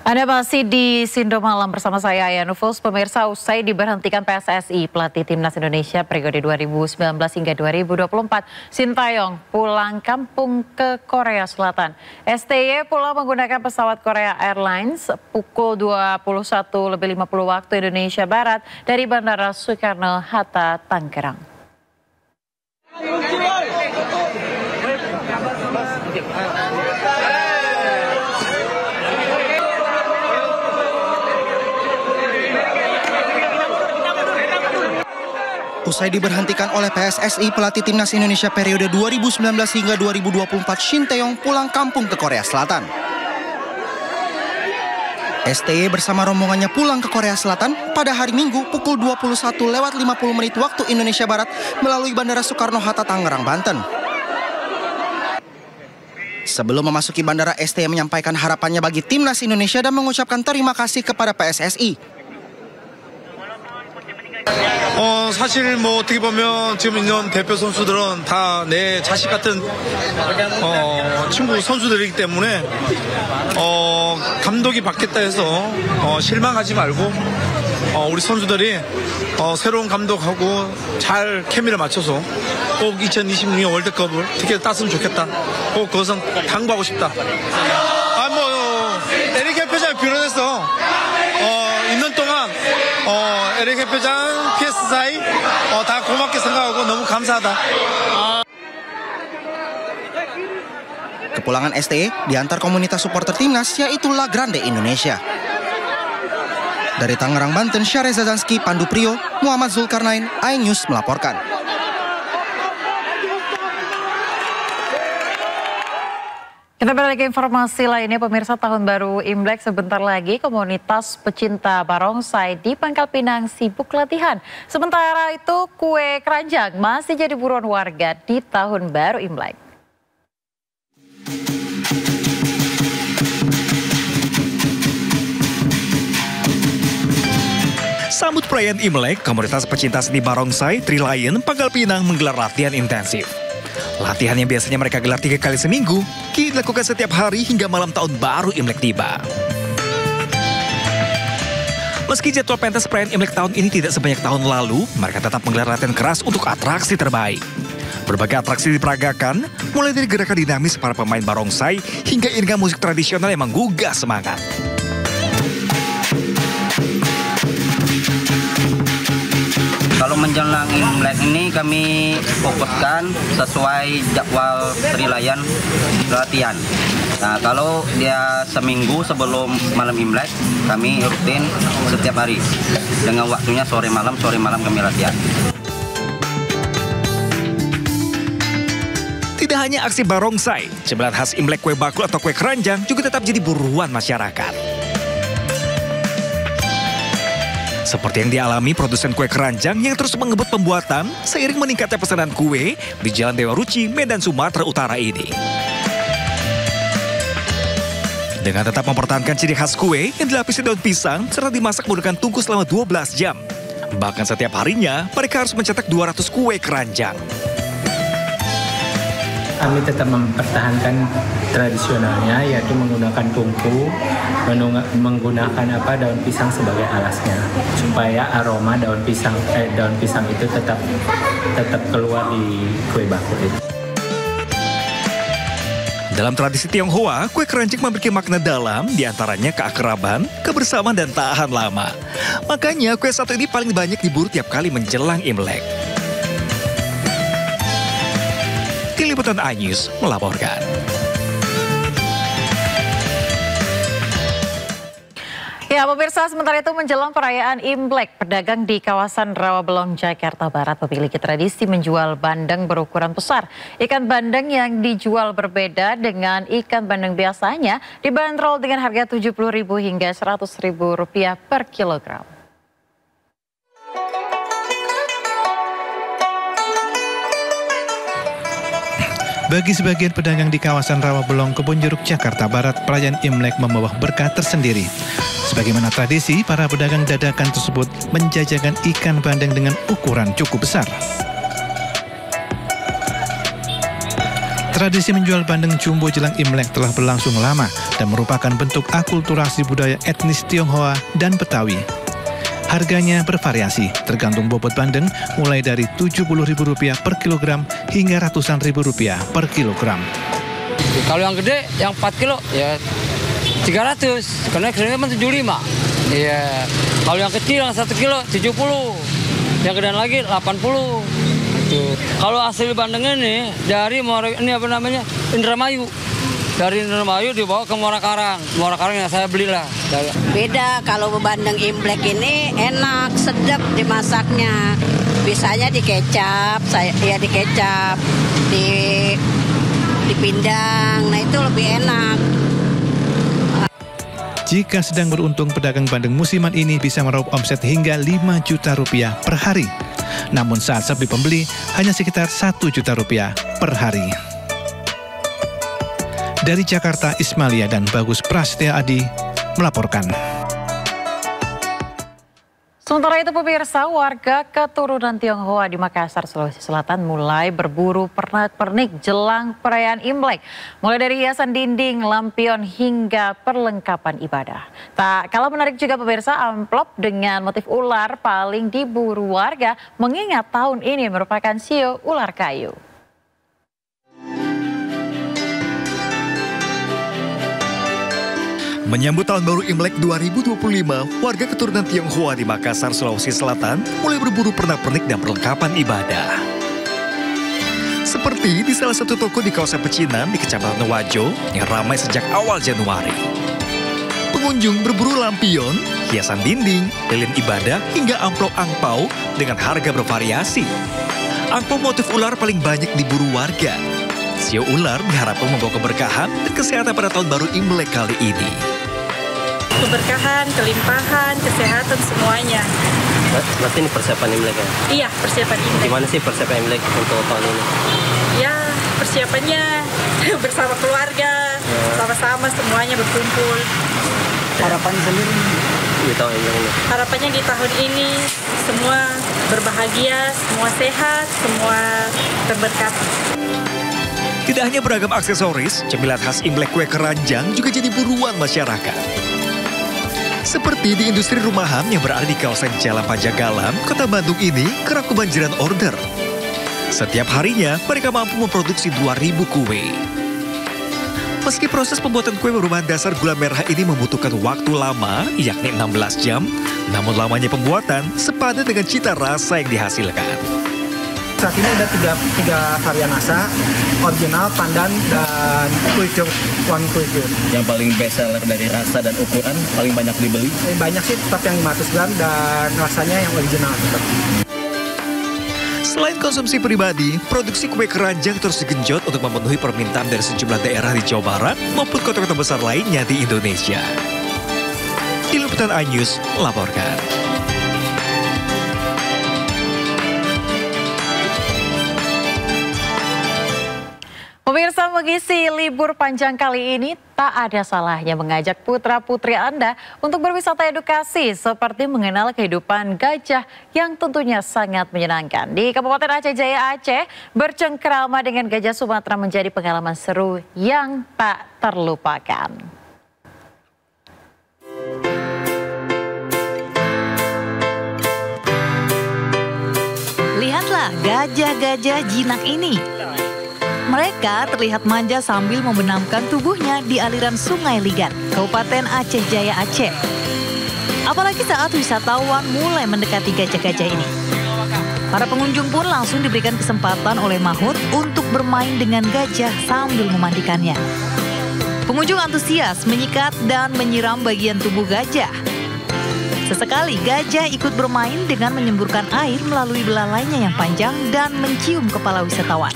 Anda masih di Sindo Malam bersama saya Aya Nufus. Pemirsa, usai diberhentikan PSSI, pelatih Timnas Indonesia periode 2019 hingga 2024, Sintayong pulang kampung ke Korea Selatan. STY pulang menggunakan pesawat Korea Airlines pukul 21.50 waktu Indonesia Barat dari Bandara Soekarno-Hatta, Tangerang. Usai diberhentikan oleh PSSI, pelatih Timnas Indonesia periode 2019 hingga 2024, Sintayong pulang kampung ke Korea Selatan. STY bersama rombongannya pulang ke Korea Selatan pada hari Minggu pukul 21.50 waktu Indonesia Barat melalui Bandara Soekarno-Hatta, Tangerang, Banten. Sebelum memasuki bandara, STY menyampaikan harapannya bagi Timnas Indonesia dan mengucapkan terima kasih kepada PSSI. 사실 뭐 어떻게 보면 지금 있는 대표 선수들은 다 내 자식 같은 친구 선수들이기 때문에 감독이 바뀌었다 해서 실망하지 말고 우리 선수들이 새로운 감독하고 잘 케미를 맞춰서 꼭 2026년 월드컵을 티켓 땄으면 좋겠다. 꼭 그것은 당부하고 싶다. 에릭 협회장이 비롯해서 있는 동안 에릭 협회장, PS사이 다 고맙게 생각하고 너무 감사하다. Kepulangan STY diantar komunitas supporter Timnas, yaitu La Grande Indonesia. Dari Tangerang, Banten, Syareza Zanski, Pandu Priyo, Muhammad Zulkarnain, iNews melaporkan. Kita beralih ke informasi lainnya, pemirsa. Tahun baru Imlek sebentar lagi, komunitas pecinta barongsai di Pangkal Pinang sibuk latihan. Sementara itu, kue keranjang masih jadi buruan warga di tahun baru Imlek. Sambut perayaan Imlek, komunitas pecinta seni barongsai Trilion Pangkal Pinang menggelar latihan intensif. Latihan yang biasanya mereka gelar 3 kali seminggu, kini dilakukan setiap hari hingga malam tahun baru Imlek tiba. Meski jadwal pentas perayaan Imlek tahun ini tidak sebanyak tahun lalu, mereka tetap menggelar latihan keras untuk atraksi terbaik. Berbagai atraksi diperagakan, mulai dari gerakan dinamis para pemain barongsai hingga iringan musik tradisional yang menggugah semangat. Kalau menjelang Imlek ini kami fokuskan sesuai jadwal Trilion latihan. Nah, kalau dia seminggu sebelum malam Imlek, kami rutin setiap hari. Dengan waktunya sore malam kami latihan. Tidak hanya aksi barongsai, cemilan khas Imlek kue bakul atau kue keranjang juga tetap jadi buruan masyarakat. Seperti yang dialami produsen kue keranjang yang terus mengebut pembuatan seiring meningkatnya pesanan kue di Jalan Dewa Ruci, Medan, Sumatera Utara ini. Dengan tetap mempertahankan ciri khas kue yang dilapisi daun pisang serta dimasak menggunakan tungku selama 12 jam. Bahkan setiap harinya mereka harus mencetak 200 kue keranjang. Kami tetap mempertahankan tradisionalnya, yaitu menggunakan tungku, menggunakan daun pisang sebagai alasnya, supaya aroma daun pisang itu tetap keluar di kue bakul itu. Dalam tradisi Tionghoa, kue keranjang memiliki makna dalam, diantaranya keakraban, kebersamaan, dan tahan lama. Makanya kue satu ini paling banyak diburu tiap kali menjelang Imlek. Tim Liputan iNews melaporkan. Ya, pemirsa, sementara itu menjelang perayaan Imlek, pedagang di kawasan Rawabelong, Jakarta Barat memiliki tradisi menjual bandeng berukuran besar. Ikan bandeng yang dijual berbeda dengan ikan bandeng biasanya, dibanderol dengan harga Rp70.000 hingga Rp100.000 per kilogram. Bagi sebagian pedagang di kawasan Rawabelong, Kebonjeruk, Jakarta Barat, perayaan Imlek membawa berkah tersendiri. Sebagaimana tradisi, para pedagang dadakan tersebut menjajakan ikan bandeng dengan ukuran cukup besar. Tradisi menjual bandeng jumbo jelang Imlek telah berlangsung lama dan merupakan bentuk akulturasi budaya etnis Tionghoa dan Betawi. Harganya bervariasi, tergantung bobot bandeng mulai dari Rp70.000 per kilogram hingga ratusan ribu rupiah per kilogram. Kalau yang gede, yang 4 kilo, ya 300, karena kerennya 75. Iya. Kalau yang kecil, yang 1 kilo, 70. Yang gedean lagi, 80. Tuh. Kalau asli bandengnya nih, dari Indramayu. Dari Indramayu dibawa ke Muara Karang. Muara Karang yang saya belilah. Beda kalau bandeng Imlek ini enak, sedap dimasaknya. Biasanya dikecap, dikecap, dipindang. Nah itu lebih enak. Jika sedang beruntung, pedagang bandeng musiman ini bisa meraup omset hingga Rp5 juta per hari. Namun saat sepi pembeli, hanya sekitar Rp1 juta per hari. Dari Jakarta, Ismalia dan Bagus Prasetya Adi melaporkan. Sementara itu pemirsa, warga keturunan Tionghoa di Makassar, Sulawesi Selatan mulai berburu pernak-pernik jelang perayaan Imlek. Mulai dari hiasan dinding, lampion hingga perlengkapan ibadah. Tak kalah menarik juga pemirsa, amplop dengan motif ular paling diburu warga mengingat tahun ini merupakan Shio ular kayu. Menyambut tahun baru Imlek 2025, warga keturunan Tionghoa di Makassar, Sulawesi Selatan mulai berburu pernak-pernik dan perlengkapan ibadah. Seperti di salah satu toko di kawasan Pecinan di Kecamatan Wajo yang ramai sejak awal Januari. Pengunjung berburu lampion, hiasan dinding, lilin ibadah hingga amplop angpau dengan harga bervariasi. Angpau motif ular paling banyak diburu warga. Shio ular diharapkan membawa keberkahan dan kesehatan pada tahun baru Imlek kali ini. Keberkahan, kelimpahan, kesehatan semuanya. Berarti ini persiapan Imlek ya? Iya, persiapan Imlek. Gimana sih persiapan Imlek untuk tahun ini? Ya, persiapannya bersama keluarga, sama-sama semuanya berkumpul. Harapannya sendiri di tahun Imlek ini? Harapannya di tahun ini semua berbahagia, semua sehat, semua terberkati. Tidak hanya beragam aksesoris, cemilan khas Imlek kue keranjang juga jadi buruan masyarakat. Seperti di industri rumahan yang berada di kawasan Jalan Pajagalan, Kota Bandung ini kerap kebanjiran order. Setiap harinya mereka mampu memproduksi 2.000 kue. Meski proses pembuatan kue berbahan dasar gula merah ini membutuhkan waktu lama, yakni 16 jam, namun lamanya pembuatan sepadan dengan cita rasa yang dihasilkan. Saat ini ada tiga varian rasa, original, pandan, dan kuicuk, one kuicuk. Yang paling best seller dari rasa dan ukuran paling banyak dibeli? Banyak sih, tetap yang 500 gram dan rasanya yang original tetap. Selain konsumsi pribadi, produksi kue keranjang terus digenjot untuk memenuhi permintaan dari sejumlah daerah di Jawa Barat maupun kota-kota besar lainnya di Indonesia. Tim Liputan iNews melaporkan. Pemirsa, mengisi libur panjang kali ini tak ada salahnya mengajak putra-putri Anda untuk berwisata edukasi seperti mengenal kehidupan gajah yang tentunya sangat menyenangkan. Di Kabupaten Aceh Jaya Aceh, bercengkrama dengan gajah Sumatera menjadi pengalaman seru yang tak terlupakan. Lihatlah gajah-gajah jinak ini. Mereka terlihat manja sambil membenamkan tubuhnya di aliran Sungai Ligan, Kabupaten Aceh Jaya Aceh. Apalagi saat wisatawan mulai mendekati gajah-gajah ini. Para pengunjung pun langsung diberikan kesempatan oleh Mahut untuk bermain dengan gajah sambil memandikannya. Pengunjung antusias menyikat dan menyiram bagian tubuh gajah. Sesekali gajah ikut bermain dengan menyemburkan air melalui belalainya yang panjang dan mencium kepala wisatawan.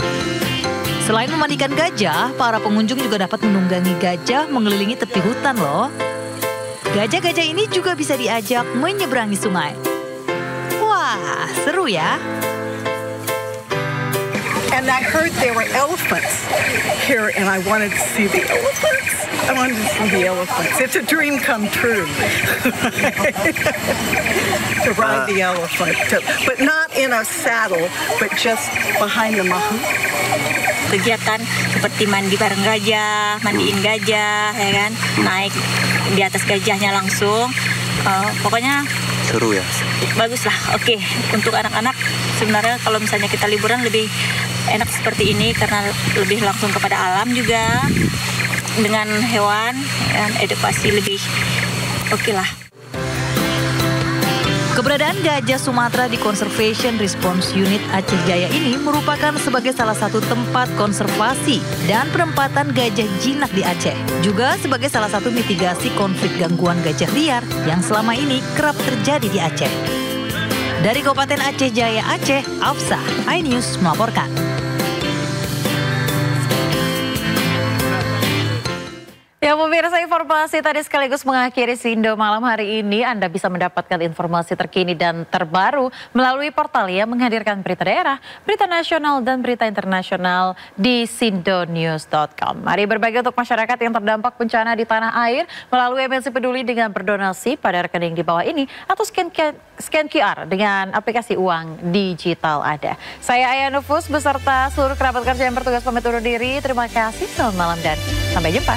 Selain memandikan gajah, para pengunjung juga dapat menunggangi gajah mengelilingi tepi hutan loh. Gajah-gajah ini juga bisa diajak menyeberangi sungai. Wah, seru ya. And I heard there were elephants here and I wanted to see the elephants. I wanted to see the elephants. It's a dream come true. To ride the elephant, but not in a saddle, but just behind the Mahut. kegiatan seperti mandi bareng gajah, mandiin gajah, ya kan, naik di atas gajahnya langsung. Pokoknya seru ya. Bagus lah. Oke, untuk anak-anak sebenarnya kalau misalnya kita liburan lebih enak seperti ini karena lebih langsung kepada alam juga dengan hewan, dan edukasi lebih oke lah. Keberadaan gajah Sumatera di Conservation Response Unit Aceh Jaya ini merupakan sebagai salah satu tempat konservasi dan penempatan gajah jinak di Aceh. Juga sebagai salah satu mitigasi konflik gangguan gajah liar yang selama ini kerap terjadi di Aceh. Dari Kabupaten Aceh Jaya, Aceh, Afsah, iNews melaporkan. Ya pemirsa, informasi tadi sekaligus mengakhiri Sindo malam hari ini. Anda bisa mendapatkan informasi terkini dan terbaru melalui portal yang menghadirkan berita daerah, berita nasional dan berita internasional di sindonews.com. Mari berbagi untuk masyarakat yang terdampak bencana di tanah air melalui MNC Peduli dengan berdonasi pada rekening di bawah ini atau scan QR dengan aplikasi uang digital ada. Saya Aya Nufus beserta seluruh kerabat kerja yang bertugas pamit undur diri. Terima kasih, selamat malam dan sampai jumpa.